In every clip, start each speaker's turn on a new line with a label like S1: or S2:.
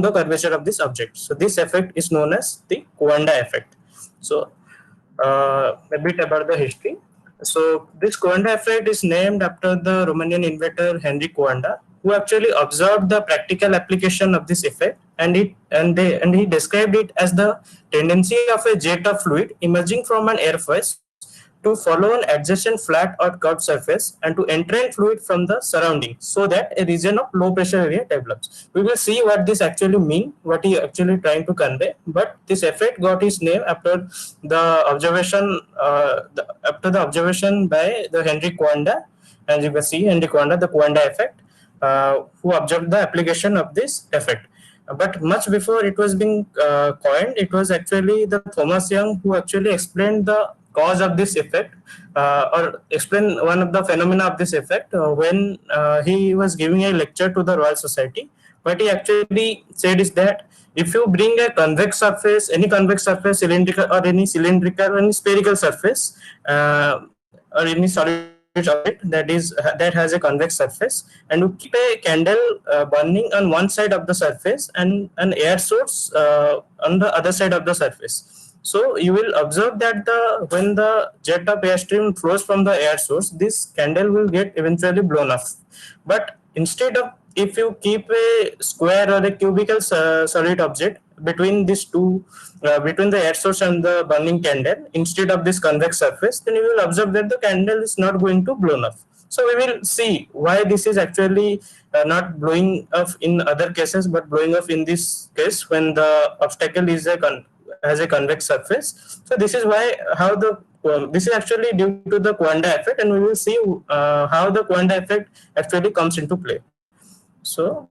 S1: the curvature of this object. So this effect is known as the Quanda effect. So a bit about the history. So this Quanda effect is named after the Romanian inventor Henry Quanda, who actually observed the practical application of this effect, and he described it as the tendency of a jet of fluid emerging from an airface to follow an adjacent flat or curved surface and to entrain fluid from the surrounding, so that a region of low pressure area develops. We will see what this actually mean, what he actually trying to convey. But this effect got its name after the observation by the Henry Quanda. As you can see, Henry Quanda, the Quanda effect, who observed the application of this effect. But much before it was being coined, it was actually the Thomas Young who actually explained the cause of this effect, or explain one of the phenomena of this effect, when he was giving a lecture to the Royal Society. What he actually said is that if you bring a convex surface, any convex surface, cylindrical or any spherical surface, or any solid object that has a convex surface, and you keep a candle burning on one side of the surface and an air source on the other side of the surface. So you will observe that when the jet of airstream flows from the air source, this candle will get eventually blown off. But instead of, if you keep a square or a cubical solid object between these two, between the air source and the burning candle, instead of this convex surface, then you will observe that the candle is not going to blow off. So we will see why this is actually not blowing off in other cases, but blowing off in this case when the obstacle is has a convex surface. So this is why this is actually due to the Quanda effect, and we will see how the Quanda effect actually comes into play. So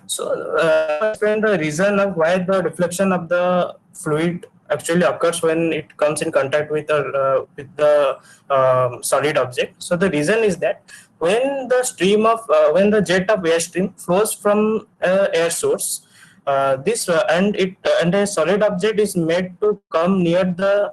S1: explain the reason of why the deflection of the fluid actually occurs when it comes in contact with the solid object. So the reason is that when the jet of airstream flows from air source, and a solid object is made to come near the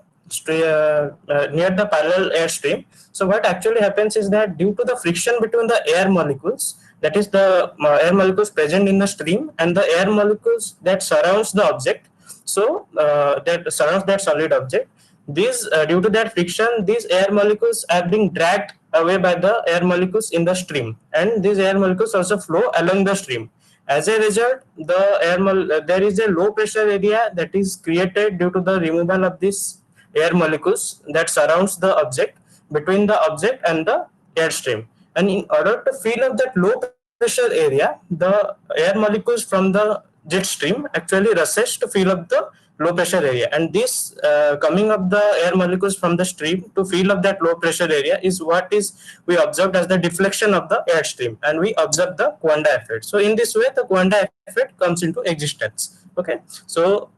S1: parallel airstream. So what actually happens is that due to the friction between the air molecules, that is the air molecules present in the stream and the air molecules that surrounds the object, so that surrounds that solid object, due to that friction, these air molecules are being dragged away by the air molecules in the stream, and these air molecules also flow along the stream. As a result, there is a low pressure area that is created due to the removal of these air molecules that surrounds the object, between the object and the airstream. And in order to fill up that low pressure area, the air molecules from the jet stream actually rushes to fill up the low pressure area, and this coming up the air molecules from the stream to fill up that low pressure area is what is we observed as the deflection of the airstream, and we observe the Quanda effect. So in this way, the Quanda effect comes into existence. Okay, so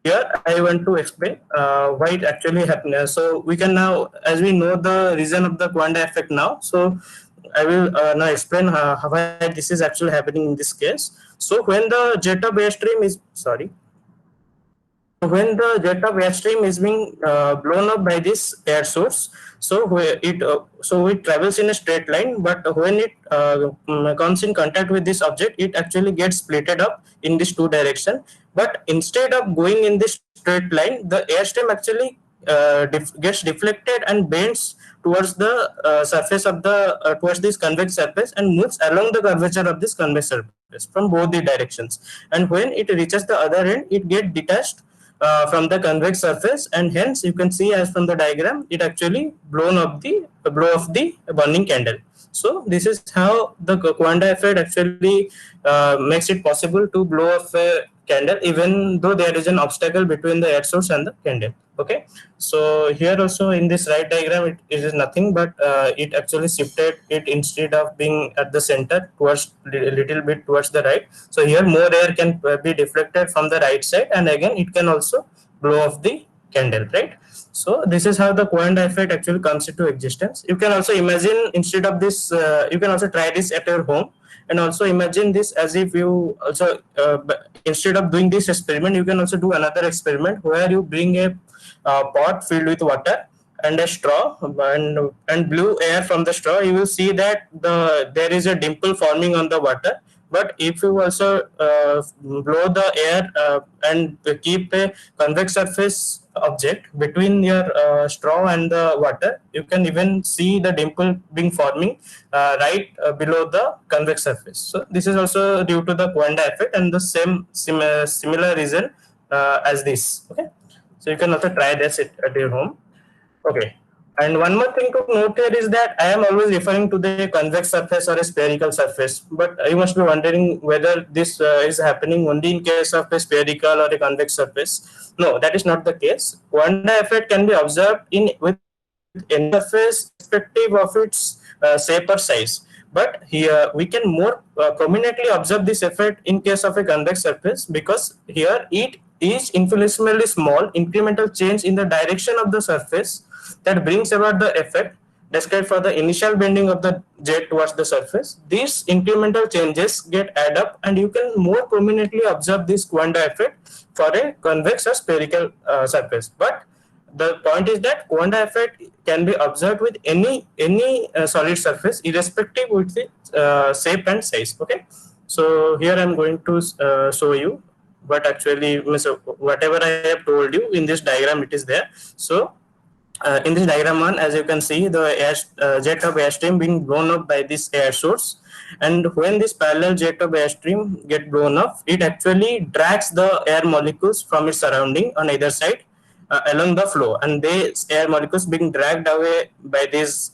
S1: here I want to explain why it actually happens. So we can now, as we know the reason of the Quanda effect now, so I will now explain why this is actually happening in this case. So when the jet of airstream is being blown up by this air source, so it travels in a straight line, but when it comes in contact with this object, it actually gets splitted up in this two direction. But instead of going in this straight line, the airstream actually gets deflected and bends towards the surface of towards this convex surface, and moves along the curvature of this convex surface from both the directions. And when it reaches the other end, it gets detached from the convex surface, and hence you can see, as from the diagram, it actually blow off the burning candle. So this is how the Quanda effect actually makes it possible to blow off a candle even though there is an obstacle between the air source and the candle. Okay, so here also in this right diagram, it is nothing but it actually shifted it, instead of being at the center, towards a little bit towards the right. So here more air can be deflected from the right side, and again it can also blow off the candle, right? So this is how the Quanda effect actually comes into existence. You can also imagine, instead of this, you can also try this at your home, and also imagine this as if you also instead of doing this experiment, you can also do another experiment where you bring a pot filled with water and a straw, and blew air from the straw. You will see that there is a dimple forming on the water, But if you also blow the air and keep a convex surface object between your straw and the water, you can even see the dimple being forming right below the convex surface. So this is also due to the Quanda effect, and the similar reason as this. Okay, so you can also try this at your home. Okay. And one more thing to note here is that I am always referring to the convex surface or a spherical surface. But you must be wondering whether this is happening only in case of a spherical or a convex surface. No, that is not the case. Quanda effect can be observed in with any surface irrespective of its shape or size. But here we can more prominently observe this effect in case of a convex surface, because here it is infinitesimally small incremental change in the direction of the surface that brings about the effect described for the initial bending of the jet towards the surface. These incremental changes get add up, and you can more prominently observe this Quanda effect for a convex or spherical surface. But the point is that Quanda effect can be observed with any solid surface irrespective with the shape and size. Okay, so here I'm going to show you, but actually whatever I have told you in this diagram, it is there. So in this diagram one, as you can see, the jet of airstream being blown up by this air source, and when this parallel jet of airstream get blown up, it actually drags the air molecules from its surrounding on either side along the flow, and these air molecules being dragged away by this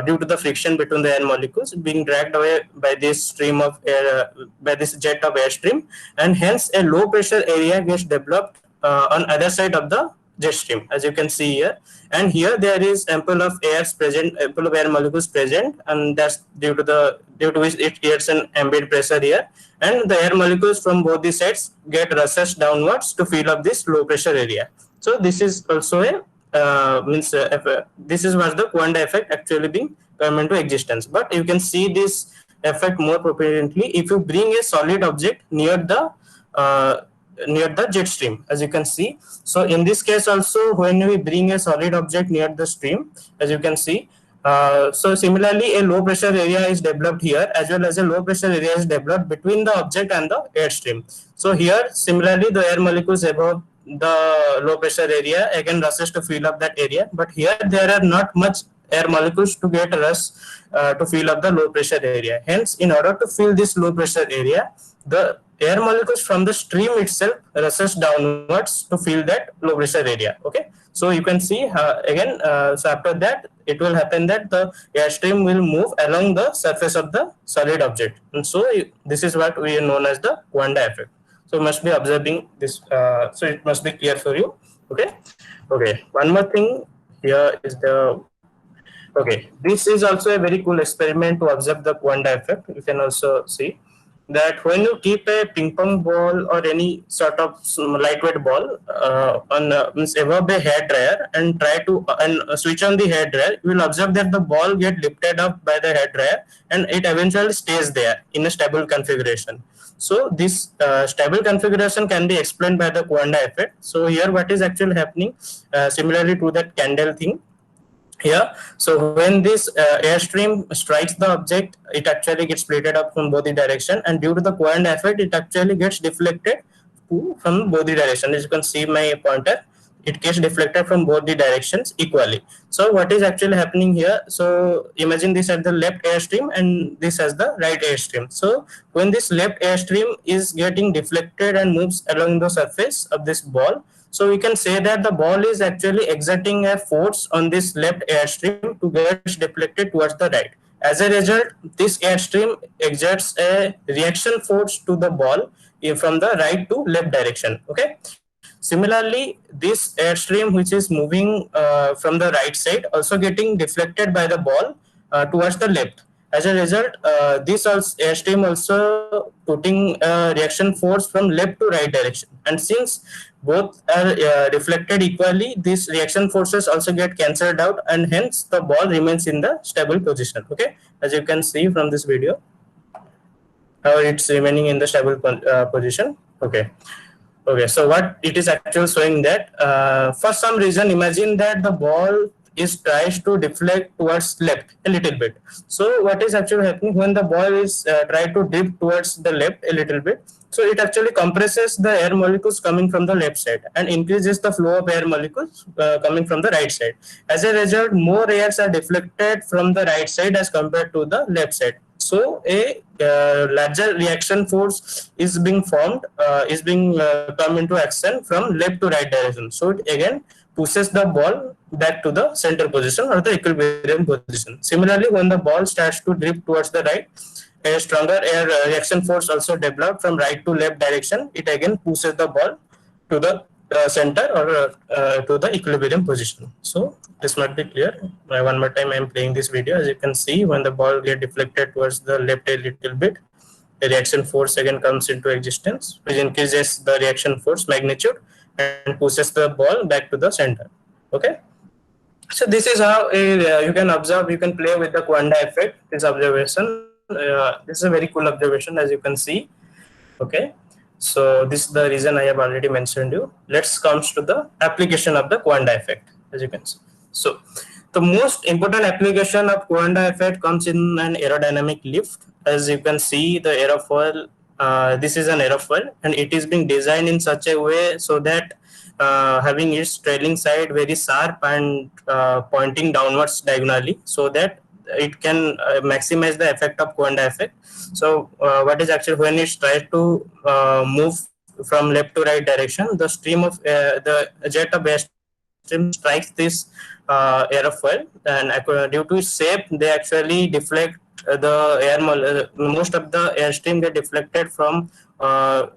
S1: due to the friction between the air molecules being dragged away by this stream of air, by this jet of airstream, and hence a low pressure area gets developed on other side of the jet stream, as you can see here. And here there is ample of air present, ample of air molecules present, and that's due to which it creates an ambient pressure here, and the air molecules from both the sides get rushed downwards to fill up this low pressure area. So this is also a this is what the Quanda effect actually being come into existence. But you can see this effect more prominently if you bring a solid object near the jet stream, as you can see. So in this case also, when we bring a solid object near the stream, as you can see, so similarly a low pressure area is developed here, as well as a low pressure area is developed between the object and the airstream. So here similarly the air molecules above the low pressure area again rushes to fill up that area, but here there are not much air molecules to get rush to fill up the low pressure area. Hence, in order to fill this low pressure area, the air molecules from the stream itself rushes downwards to fill that low pressure area. Okay, so you can see again, so after that it will happen that the airstream will move along the surface of the solid object, and so this is what we know as the Quanda effect. So must be observing this, so it must be clear for you. Okay, okay, one more thing here is the, okay, this is also a very cool experiment to observe the Quanda effect. You can also see that when you keep a ping pong ball or any sort of lightweight ball on above a hair dryer and try to switch on the hair dryer, you will observe that the ball get lifted up by the hair dryer and it eventually stays there in a stable configuration. So this stable configuration can be explained by the Quanda effect. So here what is actually happening, similarly to that candle thing here. So when this airstream strikes the object, it actually gets plated up from both the direction, and due to the Quanda effect, it actually gets deflected from both the direction. As you can see my pointer, it gets deflected from both the directions equally. So what is actually happening here? So imagine this at the left airstream and this as the right airstream. So when this left airstream is getting deflected and moves along the surface of this ball, so we can say that the ball is actually exerting a force on this left airstream to get deflected towards the right. As a result, this airstream exerts a reaction force to the ball from the right to left direction. Okay. Similarly, this airstream which is moving from the right side also getting deflected by the ball towards the left. As a result, this airstream also putting a reaction force from left to right direction. And since both are reflected equally, these reaction forces also get cancelled out, and hence the ball remains in the stable position. Okay, as you can see from this video, how it's remaining in the stable position. Okay. Okay, so what it is actually showing that for some reason, imagine that the ball is tries to deflect towards left a little bit. So what is actually happening when the ball is try to drift towards the left a little bit, so it actually compresses the air molecules coming from the left side and increases the flow of air molecules coming from the right side. As a result, more airs are deflected from the right side as compared to the left side. So a larger reaction force is being formed, is being come into action from left to right direction. So it again pushes the ball back to the center position or the equilibrium position. Similarly, when the ball starts to drift towards the right, a stronger air reaction force also developed from right to left direction. It again pushes the ball to the center or to the equilibrium position. So this might be clear. One more time I am playing this video. As you can see, when the ball get deflected towards the left a little bit, the reaction force again comes into existence, which increases the reaction force magnitude and pushes the ball back to the center. Okay. So this is how you can observe, you can play with the Quanda effect, this observation. This is a very cool observation, as you can see. Okay. So this is the reason I have already mentioned you. Let's comes to the application of the Quanda effect, as you can see. So the most important application of Quanda effect comes in an aerodynamic lift. As you can see, the aerofoil, this is an aerofoil, and it is being designed in such a way so that having its trailing side very sharp and pointing downwards diagonally, so that it can maximize the effect of Quanda effect. So what is actually when it tries to move from left to right direction, the stream of the jet of airstream strikes this aerofoil, and due to its shape, they actually deflect the most of the airstream get deflected from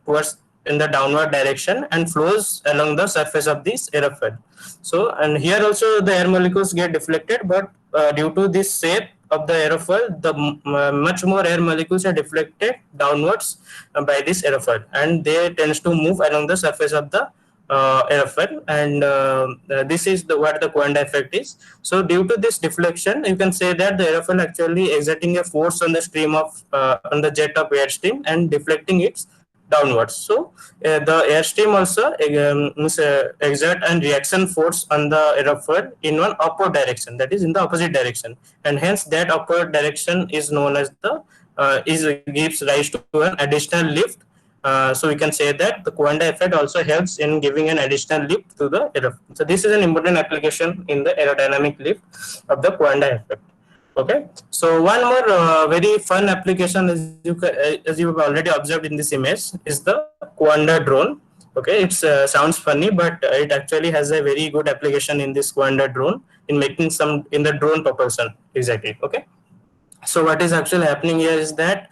S1: towards in the downward direction and flows along the surface of this aerofoil. So, and here also the air molecules get deflected, but due to this shape of the aerofoil, the much more air molecules are deflected downwards by this aerofoil, and they tends to move along the surface of the aerofoil, and this is what the Quanda effect is. So due to this deflection, you can say that the aerofoil actually exerting a force on the stream of on the jet of airstream and deflecting it downwards. So the airstream also exert and reaction force on the aerofoil in one upward direction, that is in the opposite direction, and hence that upward direction is known as the gives rise to an additional lift. So we can say that the Quanda effect also helps in giving an additional lift to the aerofoil. So this is an important application in the aerodynamic lift of the Quanda effect. Okay. So one more very fun application, as you have already observed in this image, is the Quanda drone. Okay, it sounds funny, but it actually has a very good application in this Quanda drone in making some in the drone propulsion. Exactly. Okay. So what is actually happening here is that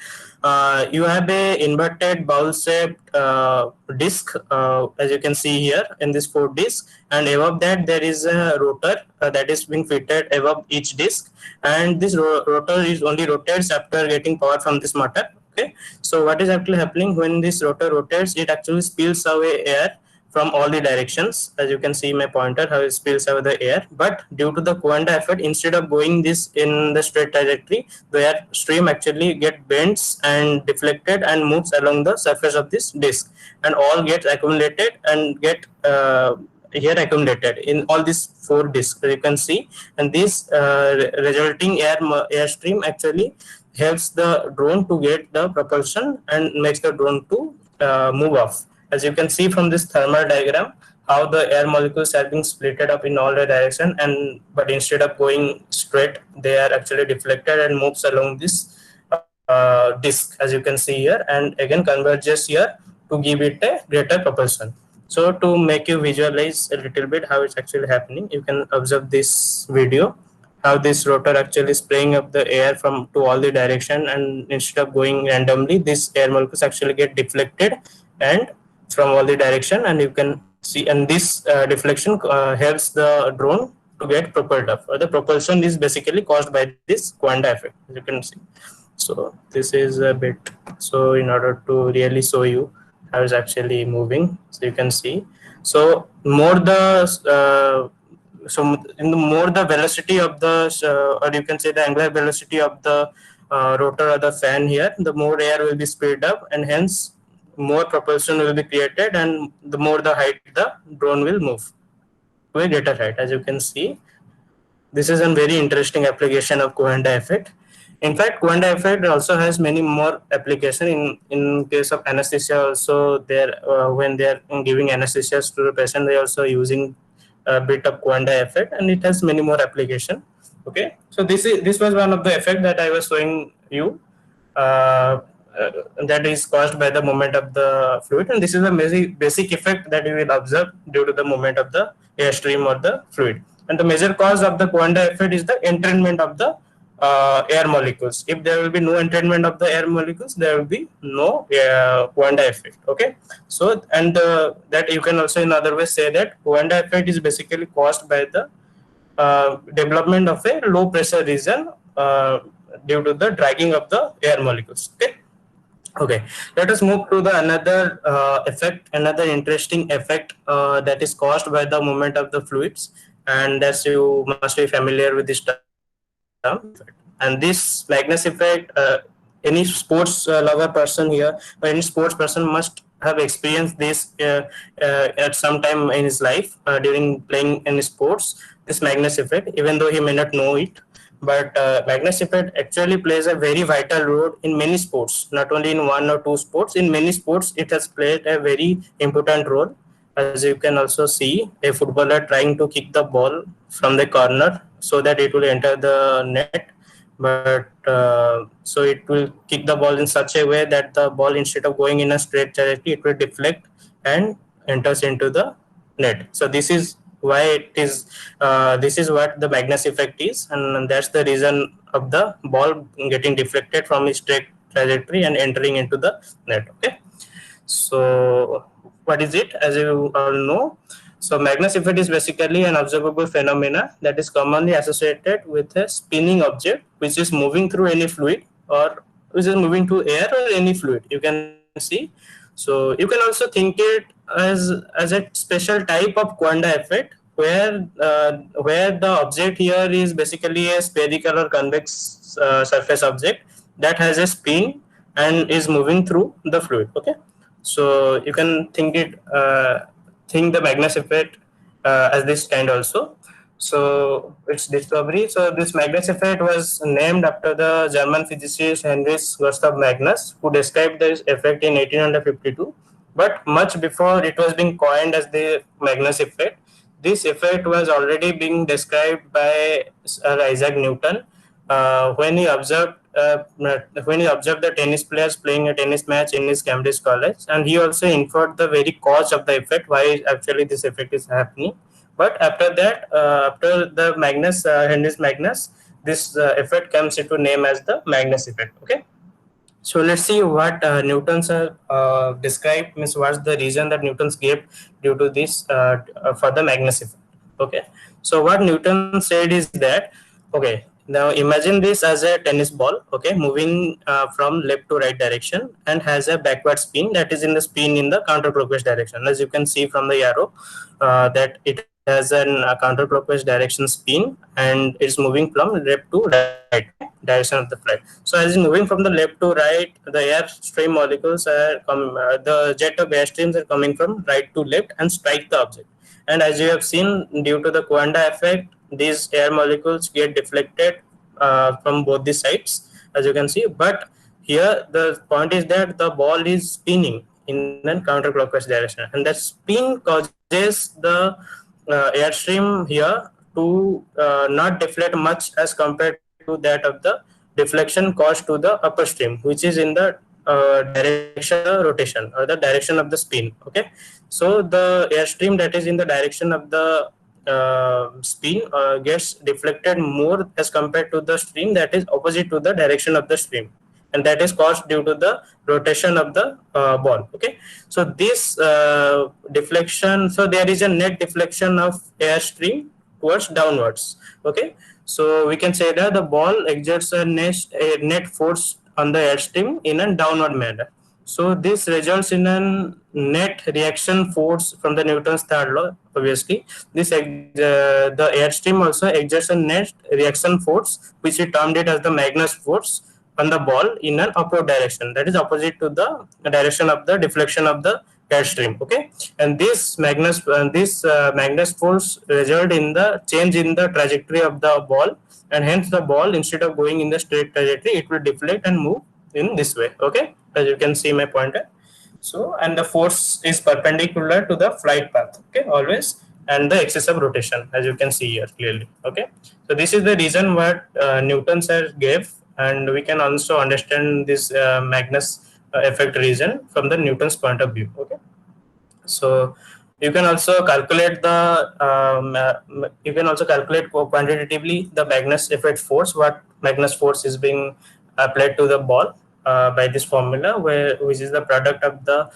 S1: you have a inverted bowl shaped disc, as you can see here in this 4 disc, and above that there is a rotor that is being fitted above each disc, and this rotor is only rotates after getting power from this motor. Okay, so what is actually happening when this rotor rotates, it actually spills away air from all the directions. As you can see my pointer, how it spills over the air, but due to the Quanda effect, instead of going this in the straight trajectory, the air stream actually get bends and deflected and moves along the surface of this disc, and all get accumulated and get here accumulated in all these 4 discs, you can see, and this resulting air stream actually helps the drone to get the propulsion and makes the drone to move off. As you can see from this thermal diagram, how the air molecules are being splitted up in all the direction, and but instead of going straight, they are actually deflected and moves along this disc, as you can see here, and again converges here to give it a greater propulsion. So to make you visualize a little bit how it's actually happening, you can observe this video, how this rotor actually spraying up the air from to all the direction, and instead of going randomly, this air molecules actually get deflected and from all the direction, and you can see, and this deflection helps the drone to get propelled up, or the propulsion is basically caused by this Quanda effect, as you can see. So this is a bit, so in order to really show you how it's actually moving, so you can see, so more the so in the more the velocity of the or you can say the angular velocity of the rotor or the fan here, the more air will be sped up, and hence more propulsion will be created, and the more the height the drone will move to a greater height, as you can see. this is a very interesting application of Quanda effect. In fact, Quanda effect also has many more application in case of anesthesia. Also, there when they are giving anesthesia to the patient, they are also using a bit of Quanda effect, and it has many more application. Okay, so this was one of the effect that I was showing you. Uh, that is caused by the movement of the fluid, and this is a basic effect that you will observe due to the movement of the airstream or the fluid. And the major cause of the Quanda effect is the entrainment of the air molecules. If there will be no entrainment of the air molecules, there will be no Quanda effect. Okay, so and that you can also in other ways say that Quanda effect is basically caused by the development of a low pressure region due to the dragging of the air molecules. Okay. Okay, let us move to the another effect, another interesting effect that is caused by the movement of the fluids, and as you must be familiar with this term, Magnus effect. And this Magnus effect, any sports lover person here, or any sports person must have experienced this at some time in his life during playing any sports. This Magnus effect, even though he may not know it, but Magnus effect actually plays a very vital role in many sports, not only in one or two sports. In many sports, it has played a very important role. As you can also see, a footballer trying to kick the ball from the corner so that it will enter the net. But so it will kick the ball in such a way that the ball, instead of going in a straight trajectory, it will deflect and enters into the net. So this is why it is this is what the Magnus effect is, and that's the reason of the ball getting deflected from its straight trajectory and entering into the net. Okay, so what is it? As you all know, so Magnus effect is basically an observable phenomena that is commonly associated with a spinning object which is moving through any fluid, or which is moving through air or any fluid, you can see. So you can also think it as a special type of Quanda effect, where the object here is basically a spherical or convex surface object that has a spin and is moving through the fluid. Okay, so you can think the Magnus effect as this kind also. So its discovery. So this Magnus effect was named after the German physicist Heinrich Gustav Magnus, who described this effect in 1852. But much before it was being coined as the Magnus effect, this effect was already being described by Sir Isaac Newton when he observed the tennis players playing a tennis match in his Cambridge college, and he also inferred the very cause of the effect, why actually this effect is happening. But after that, after the Heinrich Magnus, this effect comes into name as the Magnus effect. Okay. So let's see what Newton's described, means what's the reason that Newton's gave due to this for the Magnus effect. Okay. So what Newton said is that, okay, now imagine this as a tennis ball, okay, moving from left to right direction and has a backward spin, that is in the spin in the counterclockwise direction. As you can see from the arrow, that it has an counterclockwise direction spin and it's moving from left to right, okay, direction of the flight. So as it's moving from the left to right, the airstream molecules the jet of airstreams are coming from right to left and strike the object. And as you have seen, due to the Quanda effect, these air molecules get deflected from both the sides, as you can see. But here the point is that the ball is spinning in a counterclockwise direction, and that spin causes the airstream here to not deflect much as compared to that of the deflection caused to the upper stream, which is in the direction of rotation or the direction of the spin. Okay, so the airstream that is in the direction of the spin gets deflected more as compared to the stream that is opposite to the direction of the stream, and that is caused due to the rotation of the ball. Okay, so this deflection, so there is a net deflection of airstream towards downwards. Okay, so we can say that the ball exerts a net force on the airstream in a downward manner. So this results in a net reaction force from the Newton's third law. Obviously, the airstream also exerts a net reaction force, which we termed it as the Magnus force on the ball in an upward direction, that is opposite to the direction of the deflection of the airstream. Okay, and this Magnus force result in the change in the trajectory of the ball, and hence the ball, instead of going in the straight trajectory, it will deflect and move in this way. Okay, as you can see my pointer. So, and the force is perpendicular to the flight path. Okay, always, and the axis of rotation, as you can see here clearly. Okay, so this is the reason what Newton sir gave, and we can also understand this Magnus effect reason from the Newton's point of view. Okay, so you can also calculate quantitatively the Magnus effect force, what Magnus force is being applied to the ball by this formula, which is the product of the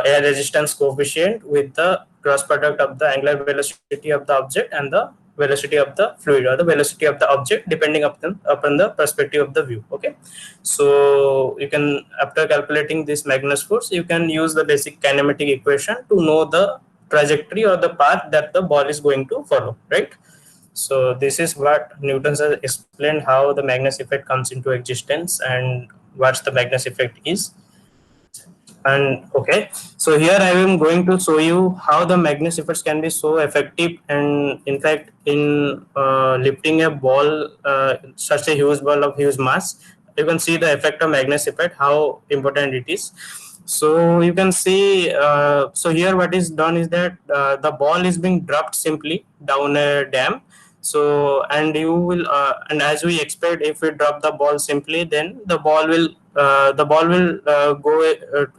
S1: air resistance coefficient with the cross product of the angular velocity of the object and the velocity of the fluid, or the velocity of the object, depending upon the perspective of the view. Okay, so you can, after calculating this Magnus force, you can use the basic kinematic equation to know the trajectory or the path that the ball is going to follow, right? So this is what Newton has explained, how the Magnus effect comes into existence and what the Magnus effect is. And okay, so here I am going to show you how the Magnus effects can be so effective, and in fact in lifting a ball, such a huge ball of huge mass, you can see the effect of Magnus effect, how important it is. So you can see, so here what is done is that the ball is being dropped simply down a dam. So, and you will and as we expect, if we drop the ball simply, then the ball will go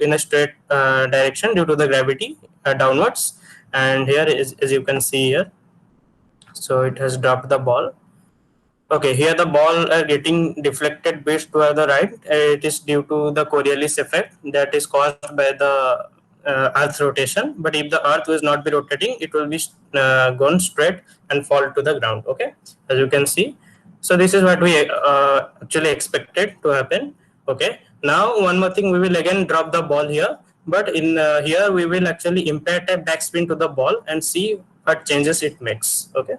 S1: in a straight direction due to the gravity downwards. And here is, as you can see here, so it has dropped the ball. Okay, here the ball are getting deflected bit toward the right. It is due to the Coriolis effect that is caused by the Earth rotation. But if the Earth will not be rotating, it will be gone straight and fall to the ground. Okay, as you can see. So this is what we actually expected to happen. Okay, now one more thing, we will again drop the ball here, but in here we will actually impart a backspin to the ball and see what changes it makes. Okay,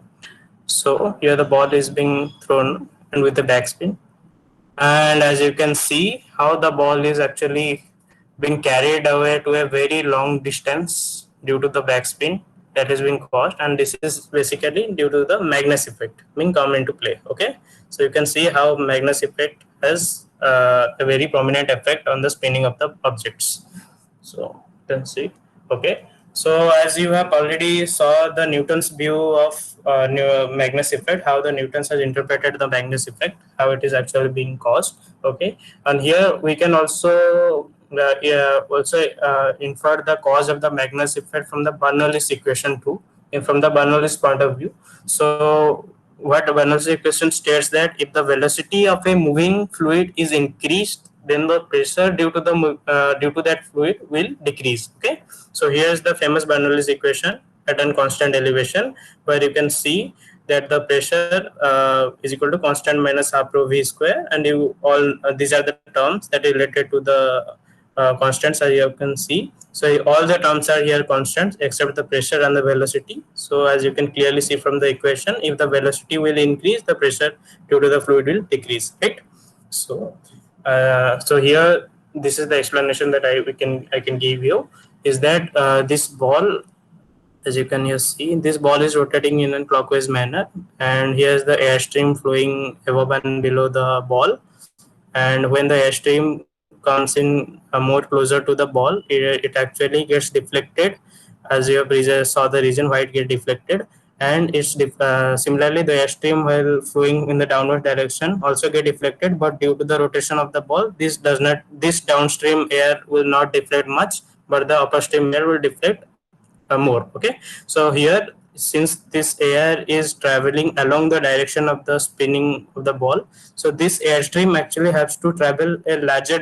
S1: so here the ball is being thrown and with the backspin, and as you can see how the ball is actually being carried away to a very long distance due to the backspin that is being caused, and this is basically due to the Magnus effect being come into play. Okay, so you can see how Magnus effect has a very prominent effect on the spinning of the objects. So you can see. Okay, so as you have already saw the Newton's view of Magnus effect, how the Newtons has interpreted the Magnus effect, how it is actually being caused. Okay, and here we can also infer the cause of the Magnus effect from the Bernoulli's equation too, and from the Bernoulli's point of view. So what Bernoulli's equation states that if the velocity of a moving fluid is increased, then the pressure due to that fluid will decrease. Okay, so here's the famous Bernoulli's equation at a constant elevation, where you can see that the pressure is equal to constant minus half rho v square, and you all these are the terms that are related to the constants, as you can see. So all the terms are here constants except the pressure and the velocity. So as you can clearly see from the equation, if the velocity will increase, the pressure due to the fluid will decrease, right? So so here this is the explanation that I can give you, is that this ball, as you can here see, this ball is rotating in a clockwise manner, and here's the airstream flowing above and below the ball. And when the airstream comes in more closer to the ball, it actually gets deflected, as you have saw the reason why it get deflected. And it's similarly the airstream, while flowing in the downward direction, also get deflected, but due to the rotation of the ball, this downstream air will not deflect much, but the upstream air will deflect more. Okay, so here, since this air is traveling along the direction of the spinning of the ball, so this airstream actually has to travel a larger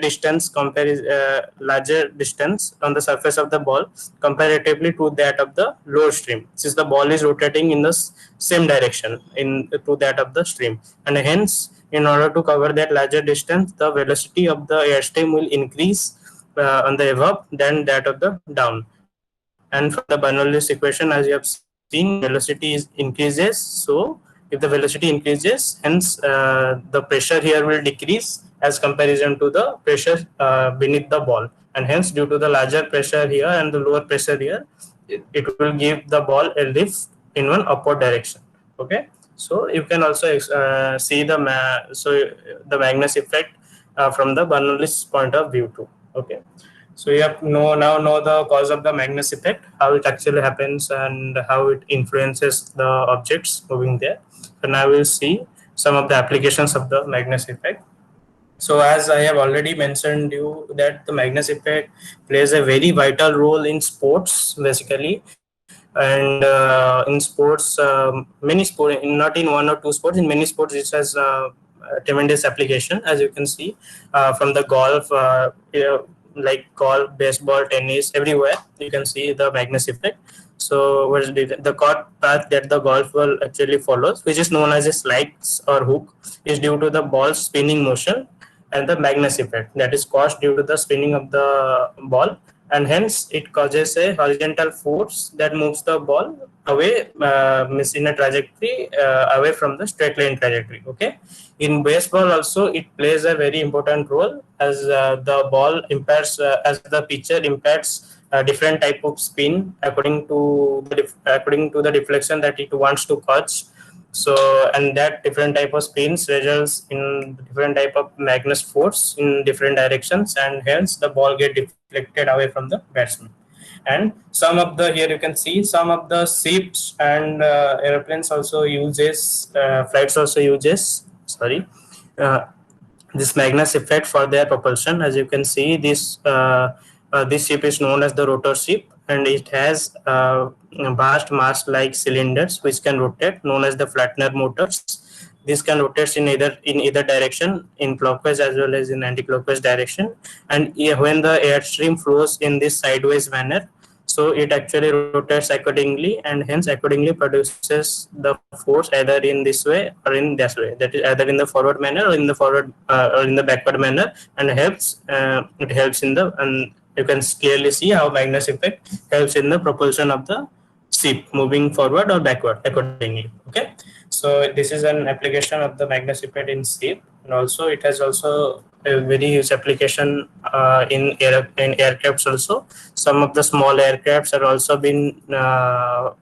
S1: distance on the surface of the ball comparatively to that of the lower stream, since the ball is rotating in the same direction to that of the stream, and hence in order to cover that larger distance, the velocity of the airstream will increase on the above than that of the down. And from the Bernoulli's equation, as you have seen, velocity increases. So if the velocity increases, hence the pressure here will decrease as comparison to the pressure beneath the ball. and hence due to the larger pressure here and the lower pressure here, it will give the ball a lift in one upward direction. Okay, so you can also see the Magnus effect from the Bernoulli's point of view too. Okay, so you have now know the cause of the Magnus effect, how it actually happens and how it influences the objects moving there. So now we'll see some of the applications of the Magnus effect. So as I have already mentioned you that the Magnus effect plays a very vital role in sports basically, and in sports, many sport, not in one or two sports, in many sports it has a tremendous application, as you can see from the golf, like golf, baseball, tennis, everywhere you can see the Magnus effect. So what is the chord path that the golf ball actually follows, which is known as a slice or hook, is due to the ball's spinning motion and the Magnus effect that is caused due to the spinning of the ball, and hence it causes a horizontal force that moves the ball away, in a trajectory away from the straight line trajectory. Okay, in baseball also it plays a very important role, as the ball impairs, as the pitcher impairs different type of spin according to the deflection that it wants to catch. So, and that different type of spins results in different type of Magnus force in different directions, and hence the ball get deflected away from the batsman. And some of the, here you can see some of the ships and airplanes also uses, flights also uses, sorry, uh, this Magnus effect for their propulsion. As you can see, this ship is known as the Rotor Ship, and it has vast mast-like cylinders which can rotate, known as the Flatner motors. This can rotate in either direction, in clockwise as well as in anti-clockwise direction. And when the airstream flows in this sideways manner, so it actually rotates accordingly, and hence accordingly produces the force either in this way or in that way, that is either in the forward manner or in the forward or in the backward manner, and it helps in the, and you can clearly see how Magnus effect helps in the propulsion of the ship moving forward or backward accordingly. Okay, so this is an application of the Magnus effect in ship, and also it has also a very huge application in aircrafts also. Some of the small aircrafts are also been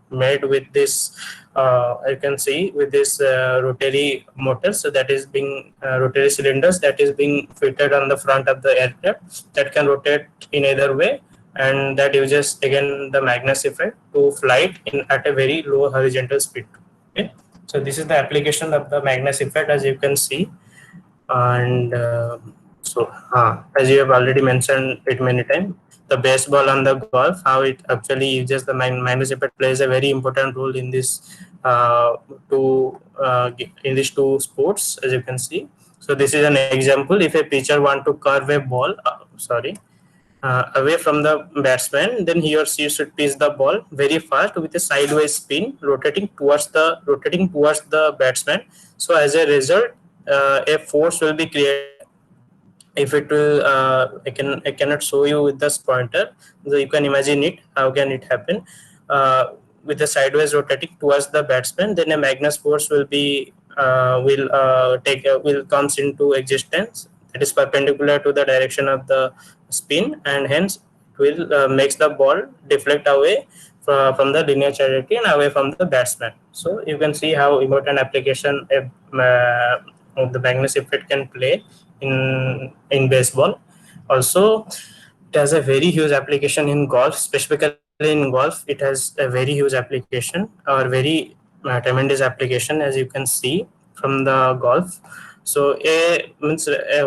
S1: made with this, you can see with this rotary motors, so that is being rotary cylinders that is being fitted on the front of the aircraft that can rotate in either way, and that uses again the Magnus effect to flight in at a very low horizontal speed. Okay, so this is the application of the Magnus effect, as you can see. And as you have already mentioned it many times, the baseball and the golf, how it actually uses the Magnus effect plays a very important role in this in these two sports, as you can see. So this is an example. If a pitcher want to curve a ball, away from the batsman, then he or she should pitch the ball very fast with a sideways spin, rotating towards the batsman. So as a result, a force will be created. If it will, I cannot show you with this pointer. So you can imagine it. How can it happen? With the sideways rotating towards the batsman, then a Magnus force will be will comes into existence. It is perpendicular to the direction of the spin, and hence it will makes the ball deflect away from the linear trajectory and away from the batsman. So you can see how important application of the Magnus effect can play in baseball. Also, it has a very huge application in golf, specifically in golf. It has a very huge application, or very tremendous application, as you can see from the golf. So a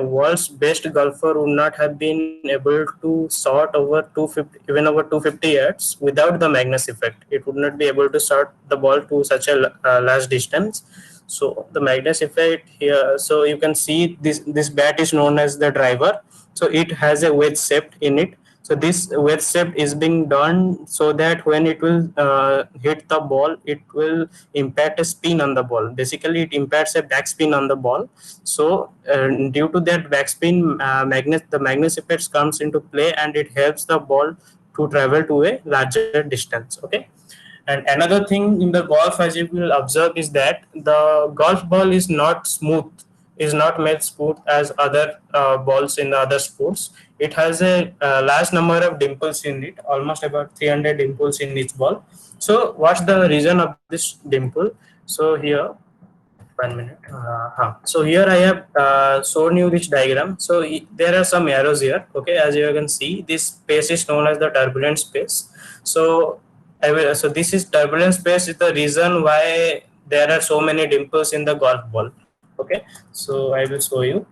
S1: world's best golfer would not have been able to shot over 250, even over 250 yards without the Magnus effect. It would not be able to shot the ball to such a large distance. So the Magnus effect here, so you can see this bat is known as the driver. So it has a wedge shape in it. So this wedge shape is being done so that when it will hit the ball, it will impact a spin on the ball. Basically, it impacts a backspin on the ball. So due to that backspin, the Magnus effect comes into play, and it helps the ball to travel to a larger distance. Okay. And another thing in the golf, as you will observe, is that the golf ball is not smooth is not made smooth as other balls in the other sports. It has a large number of dimples in it, almost about 300 dimples in each ball. So what's the reason of this dimple? So here, 1 minute. So here I have shown you this diagram. So there are some arrows here. Okay, as you can see, this space is known as the turbulent space. So so this is turbulent space is the reason why there are so many dimples in the golf ball. Okay, so I will show you.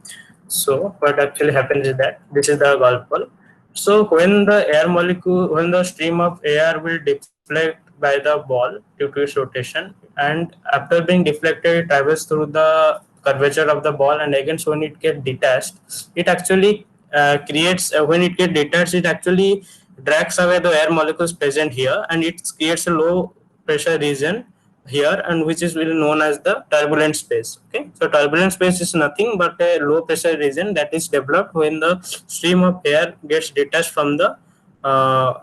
S1: So what actually happens is that this is the golf ball. So when the air molecule, when the stream of air will deflect by the ball due to its rotation, and after being deflected, it travels through the curvature of the ball, and again when it gets detached, it actually creates when it gets detached, it actually drags away the air molecules present here, and it creates a low pressure region here, and which is really known as the turbulent space. Okay, so turbulent space is nothing but a low pressure region that is developed when the stream of air gets detached from the ball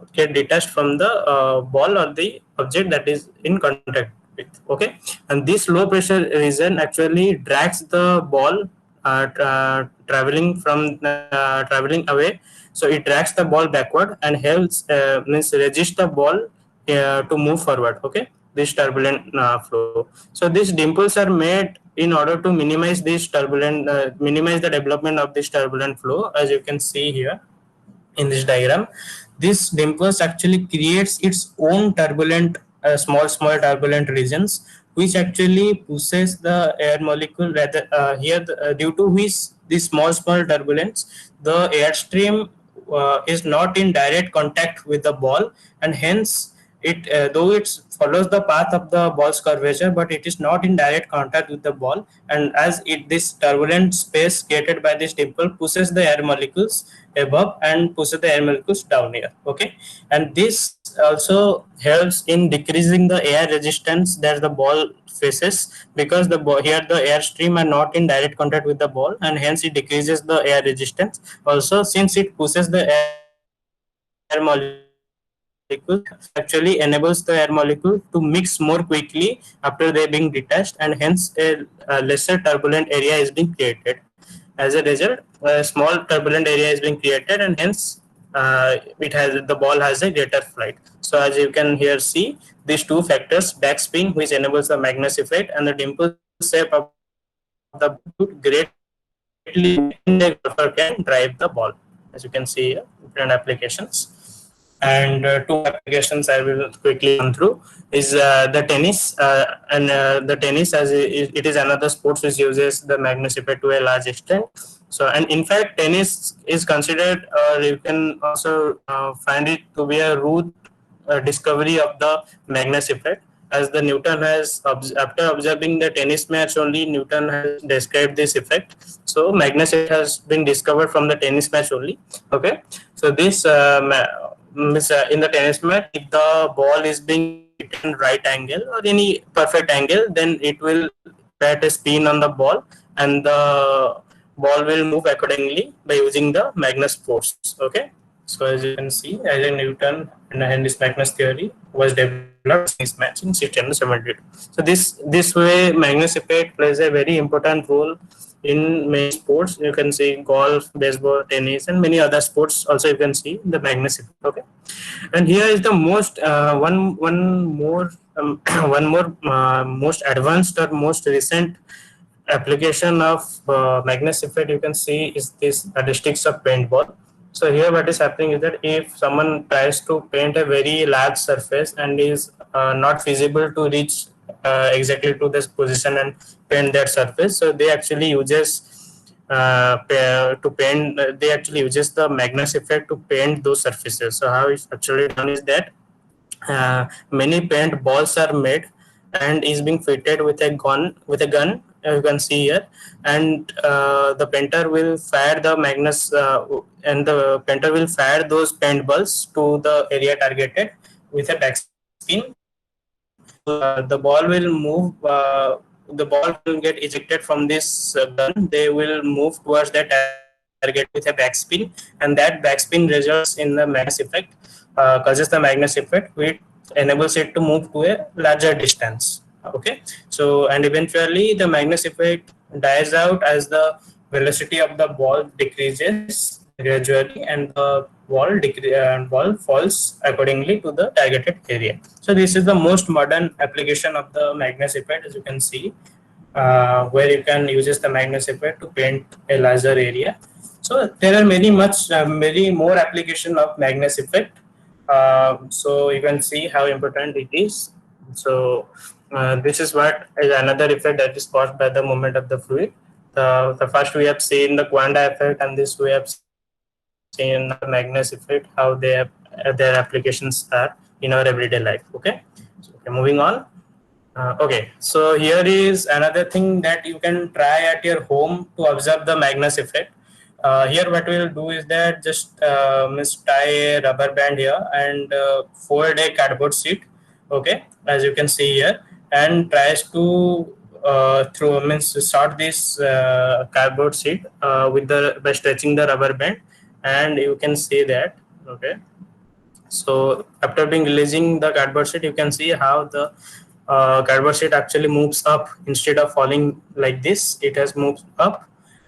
S1: or the object that is in contact with. Okay, and this low pressure region actually drags the ball traveling away. So it drags the ball backward and helps means resist the ball to move forward. Okay, this turbulent flow. So these dimples are made in order to minimize the development of this turbulent flow. As you can see here in this diagram, this dimples actually creates its own turbulent small turbulent regions, which actually pushes the air molecule rather due to which this small turbulence, the airstream is not in direct contact with the ball, and hence it though it follows the path of the ball's curvature, but it is not in direct contact with the ball, and as it this turbulent space created by this dimple pushes the air molecules above and pushes the air molecules down here. Okay, and this also helps in decreasing the air resistance that the ball faces, because here the air stream are not in direct contact with the ball, and hence it decreases the air resistance. Also, since it pushes the air molecules actually enables the air molecule to mix more quickly after they being detached, and hence a lesser turbulent area is being created. As a result, a small turbulent area is being created, and hence the ball has a greater flight. So as you can here see, these two factors, backspin, which enables the Magnus effect, and the dimple shape of the ball contribute greatly when a golfer can drive the ball. As you can see here, different applications. And two applications I will quickly run through is the tennis, and the tennis, as it is another sports which uses the Magnus effect to a large extent. So, and in fact, tennis is considered, or you can also find it to be a root discovery of the Magnus effect, as the Newton has after observing the tennis match only, Newton has described this effect. So Magnus effect has been discovered from the tennis match only. Okay, so this in the tennis match, if the ball is being hit in right angle or any perfect angle, then it will create a spin on the ball, and the ball will move accordingly by using the Magnus force. Okay, so as you can see, Isaac Newton and his Magnus theory was developed in this match in 1672. So this way, Magnus effect plays a very important role in many sports. You can see golf, baseball, tennis, and many other sports. Also, you can see the Magnus effect. Okay, and here is the most one more one more most advanced or most recent application of Magnus effect. You can see is this statistics of paintball. So here what is happening is that if someone tries to paint a very large surface and is not feasible to reach exactly to this position and paint that surface, so they actually uses they actually uses the Magnus effect to paint those surfaces. So how it's actually done is that many paint balls are made and is being fitted with a gun, you can see here, and the painter will fire the Magnus and the painter will fire those paint balls to the area targeted with a backspin. So the ball will move, the ball will get ejected from this gun. They will move towards that target with a backspin, and that backspin results in the Magnus effect, causes the Magnus effect, which enables it to move to a larger distance. Okay, so and eventually the Magnus effect dies out as the velocity of the ball decreases gradually, and the ball falls accordingly to the targeted area. So this is the most modern application of the Magnus Effect, as you can see, where you can use the Magnus Effect to paint a larger area. So there are many more application of Magnus Effect. So you can see how important it is. So this is what is another effect that is caused by the movement of the fluid. The first we have seen the Quanda effect, and this we have seen Magnus effect, how their applications are in our everyday life. Okay, so, okay, moving on. Okay, so here is another thing that you can try at your home to observe the Magnus effect. Here what we will do is that just tie a rubber band here and fold a cardboard sheet, okay, as you can see here, and tries to through means start this cardboard sheet with the by stretching the rubber band, and you can see that, okay. So after being releasing the cardboard sheet, you can see how the cardboard sheet actually moves up instead of falling like this. It has moved up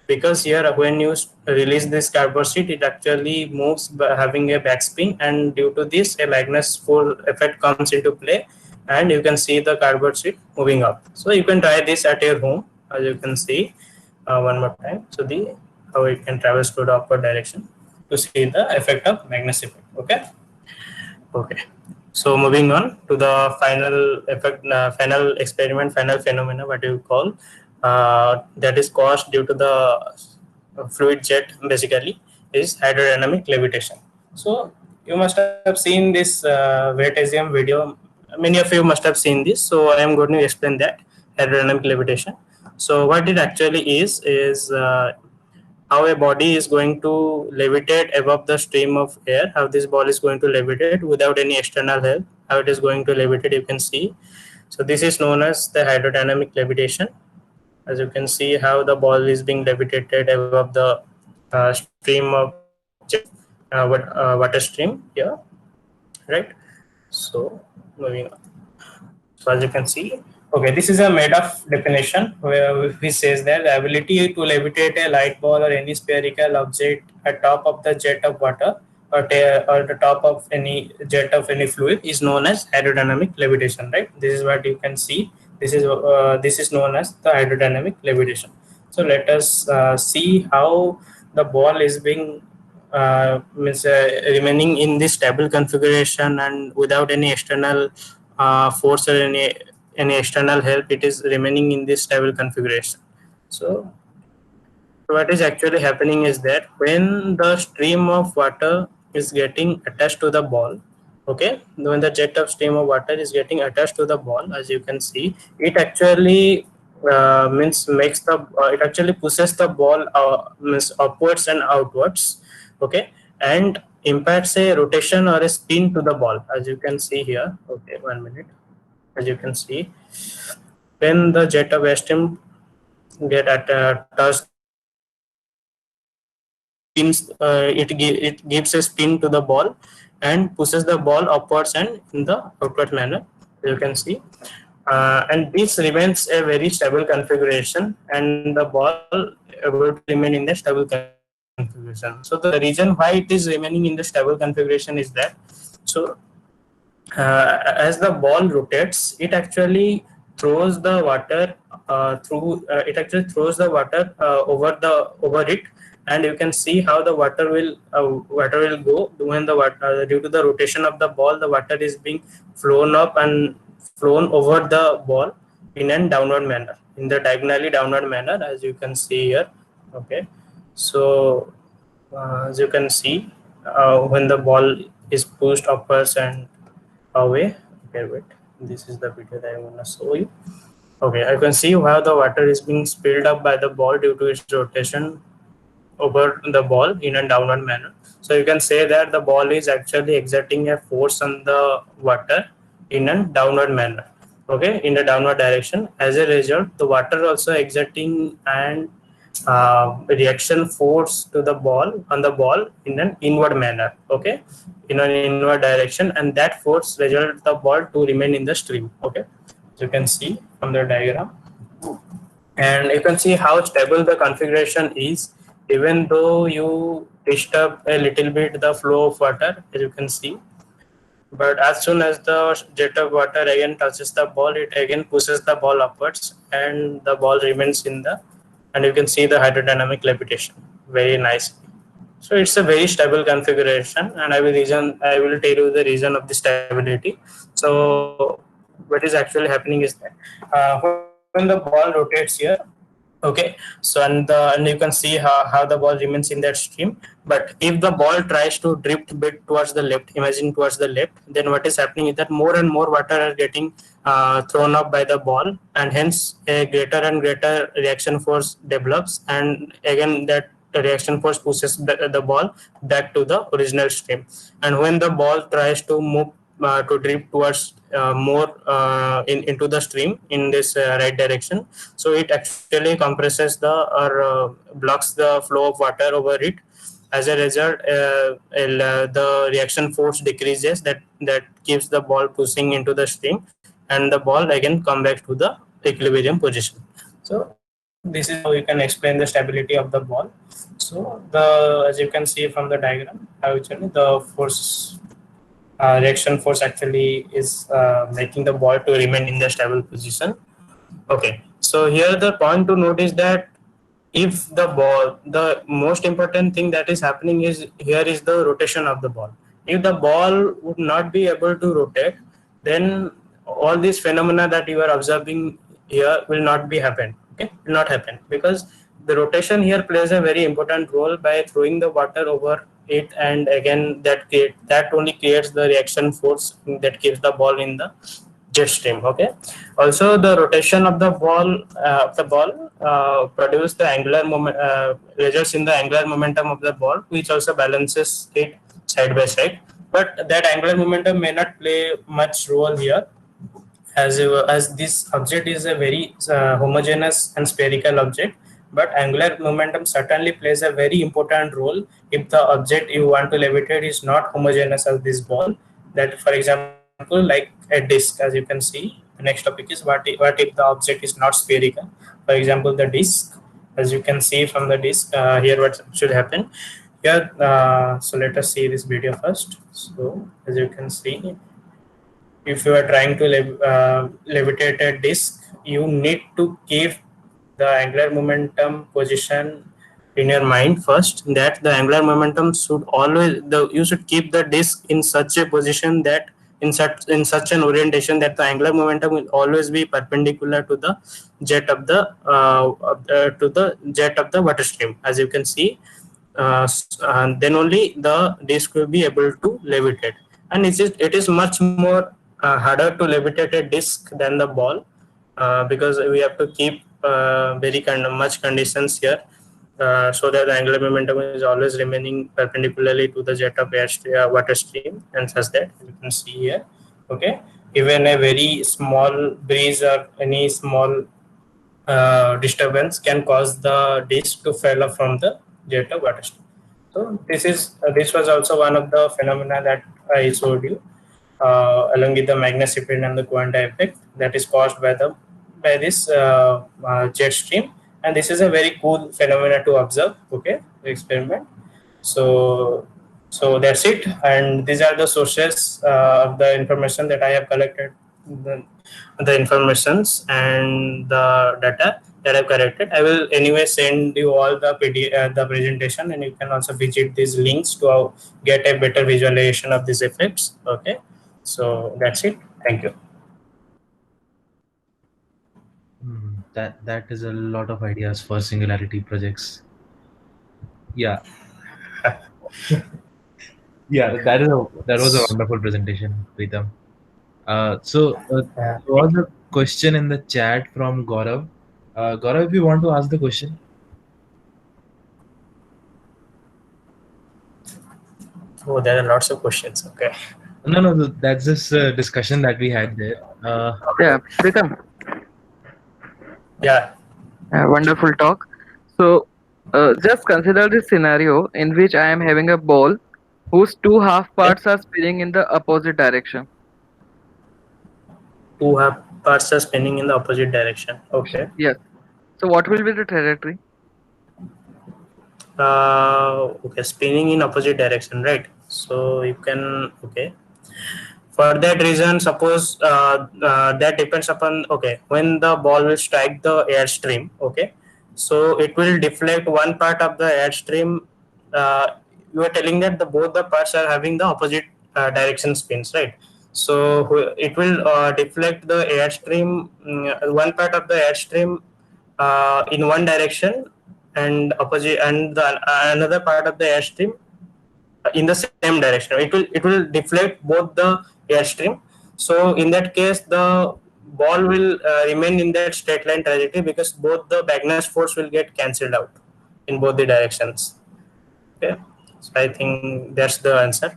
S1: because here when you release this cardboard sheet, it actually moves by having a backspin, and due to this, a Magnus force effect comes into play, and you can see the cardboard sheet moving up. So you can try this at your home, as you can see one more time. So the how it can travel to the upward direction to see the effect of Magnus effect. Okay. Okay. So moving on to the final effect, final experiment, final phenomena, what you call, that is caused due to the fluid jet, basically, is hydrodynamic levitation. So you must have seen this Veritasium video. Many of you must have seen this. So I am going to explain that hydrodynamic levitation. So what it actually is how a body is going to levitate above the stream of air, how this ball is going to levitate without any external help, how it is going to levitate, you can see. So this is known as the hydrodynamic levitation. As you can see how the ball is being levitated above the stream of jet, water stream here, right? So moving on. So as you can see, okay, this is a made-up definition which says that the ability to levitate a light ball or any spherical object at top of the jet of water or the top of any jet of any fluid is known as hydrodynamic levitation, right? This is what you can see. This is known as the hydrodynamic levitation. So let us see how the ball is being remaining in this stable configuration and without any external force or any external help. It is remaining in this stable configuration. So what is actually happening is that when the stream of water is getting attached to the ball, okay, when the jet of stream of water is getting attached to the ball, as you can see, it actually makes the it actually pushes the ball means upwards and outwards, okay, and imparts a rotation or a spin to the ball, as you can see here. Okay, 1 minute. As you can see, when the jet of air stream get touched the ball, it gives a spin to the ball and pushes the ball upwards and in the outward manner, you can see. And this remains a very stable configuration, and the ball able to remain in the stable configuration. So the reason why it is remaining in the stable configuration is that, so as the ball rotates, it actually throws the water over it, and you can see how the water will go when the water, due to the rotation of the ball, the water is being flown up and flown over the ball in a downward manner, in the diagonally downward manner, as you can see here. Okay, so as you can see, when the ball is pushed upwards and away. Okay, wait, this is the video that I want to show you. Okay, I can see how the water is being spilled up by the ball due to its rotation over the ball in a downward manner. So you can say that the ball is actually exerting a force on the water in a downward manner, okay, in the downward direction. As a result, the water also exerting an reaction force to the ball on the ball in an inward manner, okay, in an inward direction, and that force results the ball to remain in the stream. Okay, as you can see from the diagram. and you can see how stable the configuration is, even though you disturb a little bit the flow of water, as you can see. But as soon as the jet of water again touches the ball, it again pushes the ball upwards and the ball remains in the, and you can see the hydrodynamic levitation very nicely. So it's a very stable configuration, and I will tell you the reason of the stability. So what is actually happening is that when the ball rotates here, okay, so and you can see how the ball remains in that stream. But if the ball tries to drift a bit towards the left, imagine towards the left, then what is happening is that more and more water are getting thrown up by the ball, and hence a greater and greater reaction force develops, and again that reaction force pushes the ball back to the original stream. And when the ball tries to move to drift towards more into the stream in this right direction, so it actually compresses the or blocks the flow of water over it. As a result, the reaction force decreases, that keeps the ball pushing into the stream, and the ball again come back to the equilibrium position. So this is how you can explain the stability of the ball. So the, as you can see from the diagram, actually the force reaction force actually is making the ball to remain in the stable position. Okay, so here the point to note is that if the ball, the most important thing that is happening is here is the rotation of the ball. If the ball would not be able to rotate, then all these phenomena that you are observing here will not be happen. Okay, will not happen, because the rotation here plays a very important role by throwing the water over it, and again that only creates the reaction force that keeps the ball in the jet stream. Okay, also the rotation of the ball produce the angular moment, results in the angular momentum of the ball, which also balances it side by side. But that angular momentum may not play much role here, as this object is a very homogeneous and spherical object. But angular momentum certainly plays a very important role if the object you want to levitate is not homogeneous as this ball. That, for example, like a disc, as you can see. The next topic is what if the object is not spherical. For example, the disc, as you can see from the disc, here what should happen here. So let us see this video first. So as you can see, if you are trying to levitate a disk, you need to keep the angular momentum position in your mind first. That the angular momentum should always, you should keep the disk in such a position that in such an orientation that the angular momentum will always be perpendicular to the jet of the water stream, as you can see. And then only the disk will be able to levitate. And it is much more harder to levitate a disk than the ball, because we have to keep very much conditions here, so that the angular momentum is always remaining perpendicularly to the jet of water stream, and such that you can see here. Okay, even a very small breeze or any small disturbance can cause the disk to fall off from the jet of water stream. So this was also one of the phenomena that I showed you, along with the Magnus Effect and the Quanda Effect, that is caused by this jet stream. And this is a very cool phenomena to observe. Okay, the experiment. So that's it, and these are the sources of the information that I have collected, the informations and the data that I've collected. I will anyway send you all the presentation, and you can also visit these links to get a better visualization of these effects. Okay, so that's it. Thank you.
S2: That is a lot of ideas for singularity projects. Yeah, yeah, that was a wonderful presentation, Pritam. There was
S1: Thank you.
S2: a question in the chat from Gaurav. Gaurav, if you want to ask the question.
S1: Oh, there are lots of questions. Okay.
S2: No, that's this discussion that we had there.
S3: Yeah, Pritam,
S1: Yeah.
S3: wonderful talk. So, just consider this scenario in which I am having a ball whose two half
S1: Okay.
S3: parts are spinning in the opposite direction.
S1: Two have parts are spinning in the opposite direction. Okay.
S3: Yes. So what will be the trajectory?
S1: Okay, spinning in opposite direction, right? So you can, okay, for that reason, suppose that depends upon, okay, when the ball will strike the airstream, okay, so it will deflect one part of the airstream. You are telling that the both the parts are having the opposite direction spins, right? So it will deflect the airstream, one part of the airstream in one direction, and opposite, and the another part of the airstream in the same direction. It will deflect both the airstream. So in that case, the ball will remain in that straight line trajectory, because both the Magnus force will get cancelled out in both the directions. Okay, so I think that's the answer.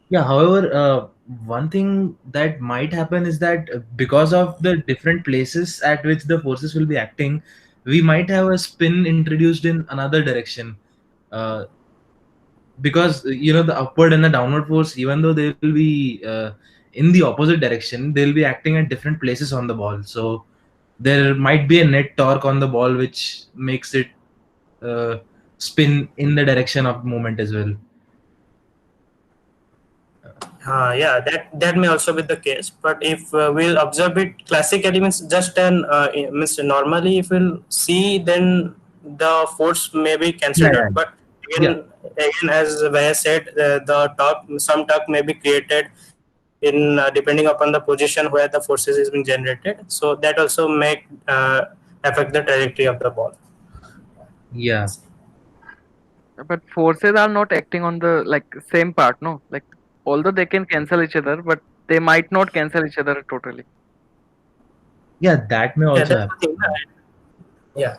S2: Yeah, however, one thing that might happen is that because of the different places at which the forces will be acting, we might have a spin introduced in another direction. Uh, because the upward and the downward force, even though they will be in the opposite direction, they'll be acting at different places on the ball. So there might be a net torque on the ball which makes it uh, spin in the direction of movement as well.
S1: Yeah, that may also be the case. But if we'll observe it classically, means just an means normally, if we'll see, then the force may be
S2: Yeah,
S1: cancelled
S2: yeah,
S1: out. But
S2: yeah.
S1: again, as Vaya said, the torque, some torque may be created in depending upon the position where the forces is being generated. So that also may affect the trajectory of the ball.
S2: Yeah.
S3: But forces are not acting on the like same part, no? Like although they can cancel each other, but they might not cancel each other totally.
S2: Yeah, that may
S1: Yeah,
S2: also
S1: that's the thing.
S2: happen.
S1: Yeah.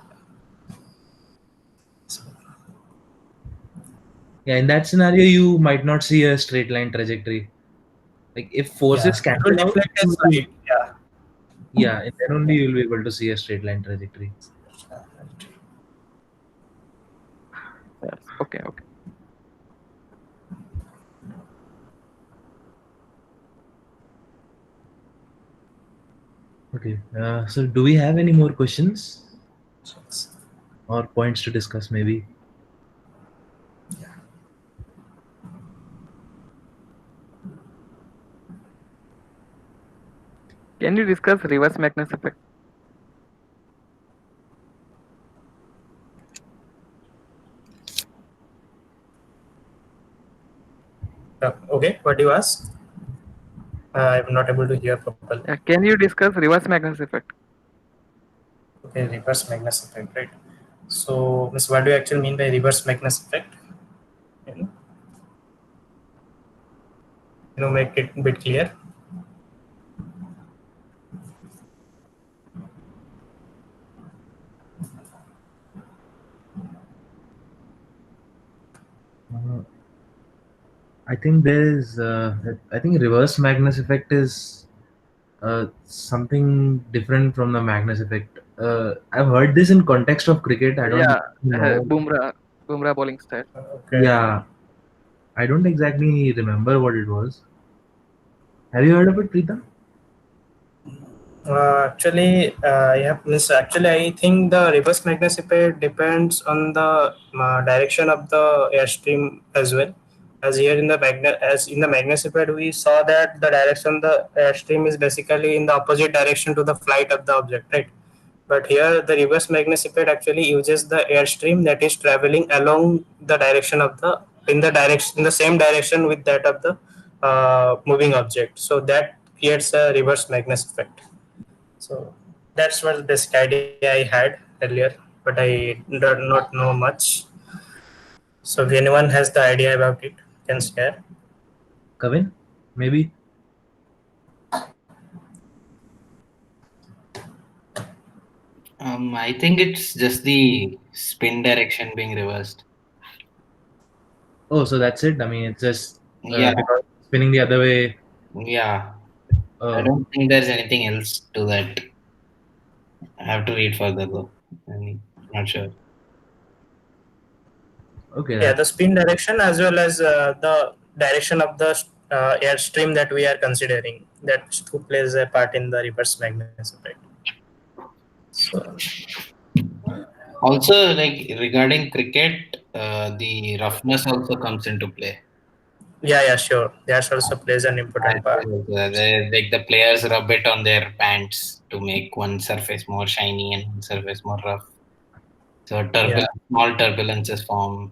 S2: Yeah, in that scenario, you might not see a straight line trajectory. Like if forces
S1: Yeah, it will
S2: cancel out,
S1: deflect a slight. Yeah.
S2: yeah, and then only you'll be able to see a straight line trajectory.
S3: Yes. Okay. Okay.
S2: Okay. So do we have any more questions or points to discuss? Maybe.
S3: Can you discuss reverse Magnus effect?
S1: Okay, what do you ask? I'm not able to hear properly.
S3: Can you discuss reverse Magnus effect?
S1: Okay, reverse Magnus effect, right? So, Miss, what do you actually mean by reverse Magnus effect? You know, make it a bit clear.
S2: Uh, I think there is. I think reverse Magnus effect is something different from the Magnus effect. I've heard this in context of cricket. I don't
S3: Yeah,
S2: know.
S3: Bumrah bowling style.
S1: Okay.
S2: Yeah, I don't exactly remember what it was. Have you heard of it, Pritam?
S1: Actually, yeah, Miss. Actually, I think the reverse Magnus effect depends on the direction of the airstream as well. As here in the as in the Magnus effect, we saw that the direction of the airstream is basically in the opposite direction to the flight of the object, right? But here, the reverse Magnus effect actually uses the airstream that is traveling along the direction of the in the same direction with that of the moving object. So that creates a reverse Magnus effect. So that's what basic idea I had earlier, but I do not know much. So if anyone has the idea about it, can share.
S2: Kavin? Maybe?
S4: I think it's just the spin direction being reversed.
S2: Oh, so that's it? I mean, it's just
S4: Yeah,
S2: because spinning the other way.
S4: yeah. I
S2: Oh,
S4: don't think there's anything else to that. I have to read further though. I'm not sure.
S2: okay.
S1: Yeah,
S2: That.
S1: the spin direction as well as the direction of the airstream that we are considering, that too plays a part in the reverse Magnus effect. So So
S4: Also, like regarding cricket, the roughness also comes into play.
S1: yeah, sure. That also plays an important part.
S4: Like the players rub it on their pants to make one surface more shiny and one surface more rough. So
S1: Yeah,
S4: small turbulences form.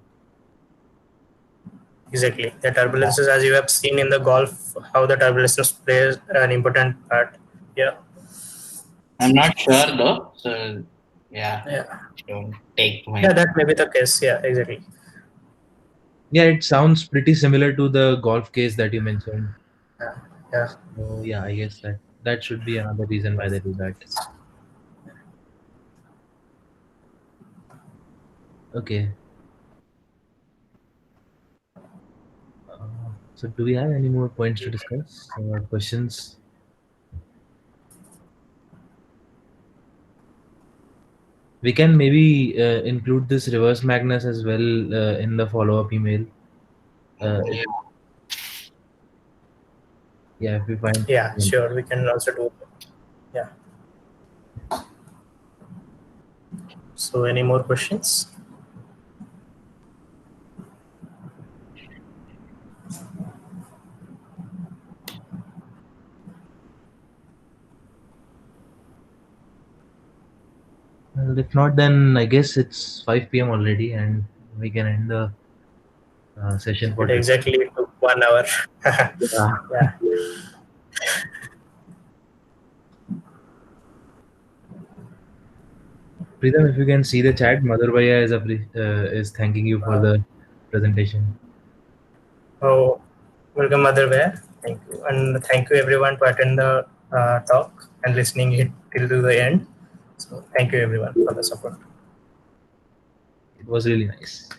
S1: exactly. The turbulences, as you have seen in the golf, how the turbulences plays an important part. Yeah,
S4: I'm not sure though. So yeah,
S1: yeah,
S4: don't take my.
S1: yeah. That may be the case. Yeah, exactly.
S2: Yeah, it sounds pretty similar to the golf case that you mentioned.
S1: Yeah, yeah.
S2: So yeah, I guess that should be another reason why they do that. Okay. So do we have any more points to discuss or questions? We can maybe include this reverse Magnus as well in the follow-up email.
S4: Yeah.
S2: Yeah, if we find.
S1: Yeah, sure. We can also do. Yeah. So, any more questions?
S2: Well, if not, then I guess it's 5 p.m. already, and we can end the session for
S1: It
S2: today.
S1: exactly took 1 hour.
S2: Yeah.
S1: Yeah.
S2: Pritam, if you can see the chat, Mother Bhaiya is thanking you for the presentation.
S1: Oh, welcome, Mother Bear. Thank you, and thank you everyone to attend the talk and listening it till to the end. So, thank you everyone for the support.
S2: It was really nice.